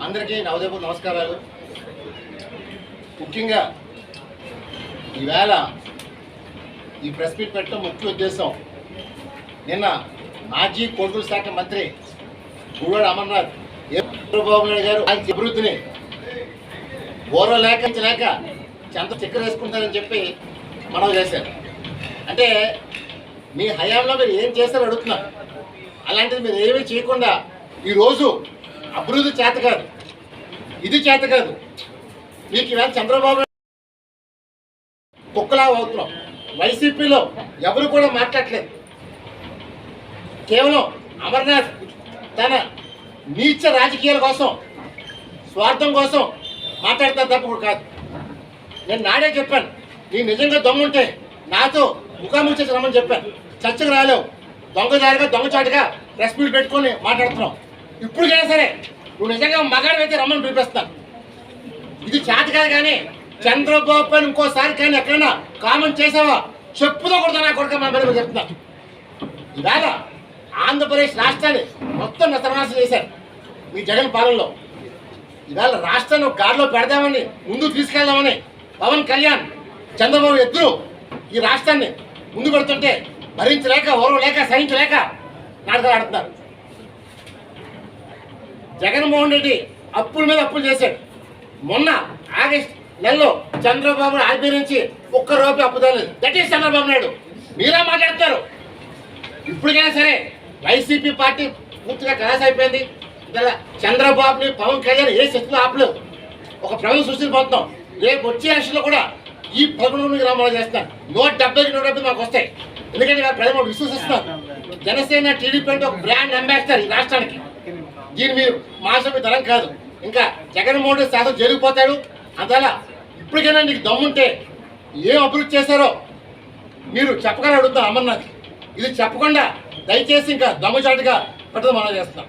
అందరికీ నవదేపు నమస్కారాలు. ముఖ్యంగా ఈవేళ ఈ ప్రెస్ మీట్ పెట్టడం ముఖ్య ఉద్దేశం, నిన్న మాజీ కోర్టుల శాఖ మంత్రి గుడివాడ అమర్నాథ్ చంద్రబాబు నాయుడు గారు ఆయన అభివృద్ధిని ఓరలేక చెంత చక్కెర వేసుకుంటారని చెప్పి మనం చేశారు. అంటే మీ హయాంలో మీరు ఏం చేస్తారో అడుగుతున్నారు. అలాంటిది మీరు ఏమీ చేయకుండా ఈరోజు అభివృద్ధి చేత కాదు, ఇది చేత కాదు, మీకు ఈవేళ చంద్రబాబు కుక్కలా అవుతున్నాం. వైసీపీలో ఎవరు కూడా మాట్లాడలేదు. కేవలం అమర్నాథ్ తన నీచ రాజకీయాల కోసం, స్వార్థం కోసం మాట్లాడతారు తప్ప కూడా కాదు. నేను నాడే చెప్పాను, నీ నిజంగా దొంగ ఉంటే నాతో ముఖాముఖి చేసి రమ్మని చెప్పాను. చర్చకు రాలేవు, దొంగదారిగా దొంగచాటుగా ప్రెస్ మీట్ పెట్టుకొని మాట్లాడుతున్నావు. ఇప్పటికైనా సరే నువ్వు నిజంగా మగాడివైతే రమ్మని పిలిపిస్తాను. ఇది చేత కాదు. కానీ చంద్రబాబు పైన ఇంకోసారి కానీ ఎక్కడైనా కామెంట్ చేసావా చెప్పుదో కొడతా నా కొడుక మన మీద చెప్తున్నాను. ఇవాళ ఆంధ్రప్రదేశ్ రాష్ట్రాన్ని మొత్తం సర్వనాశనం చేశారు మీ జగన్ పాలనలో. ఇవాళ రాష్ట్రాన్ని ఒక గాడిలో పెడదామని, ముందుకు తీసుకెళ్దామని పవన్ కళ్యాణ్ చంద్రబాబు ఇద్దరు ఈ రాష్ట్రాన్ని ముందు పెడుతుంటే భరించలేక, ఓర్వలేక, సహించలేక నాటకాలు ఆడుతున్నారు. జగన్మోహన్ రెడ్డి అప్పుల మీద అప్పులు చేశాడు. మొన్న ఆగస్ట్ నెలలో చంద్రబాబు ఆర్బీ నుంచి ఒక్క రూపాయి అప్పు తేలేదు. That is Chandrababu Naidu. మీరే మాట్లాడతారు. ఇప్పటికైనా సరే వైసీపీ పార్టీ పూర్తిగా కలాస్ అయిపోయింది. ఇలా చంద్రబాబుని పవన్ కళ్యాణ్ ఏ శక్తిలో ఆపలేవు. ఒక ప్రభుత్వం సృష్టిపోతున్నాం. రేపు వచ్చే ఎలక్షన్లో కూడా ఈ 11 గ్రామాలు చేస్తాను. 170కి 170 మాకు వస్తాయి. ఎందుకంటే ప్రజలు విశ్వసిస్తున్నారు. జనసేన టీడీపీ అంటే ఒక బ్రాండ్ అంబాసిడర్ ఈ రాష్ట్రానికి. దీని మీరు మాసమి తరం కాదు. ఇంకా జగన్మోహన్ రెడ్డి శాతం జరిగిపోతాడు. అందువల్ల ఇప్పటికైనా నీకు దమ్ముంటే ఏం అభివృద్ధి చేశారో మీరు చెప్పగానే అడుగుతాం అమర్నాథ్. ఇది చెప్పకుండా దయచేసి ఇంకా దమ్ముచాటుగా పెట్టడం మనం చేస్తున్నాం.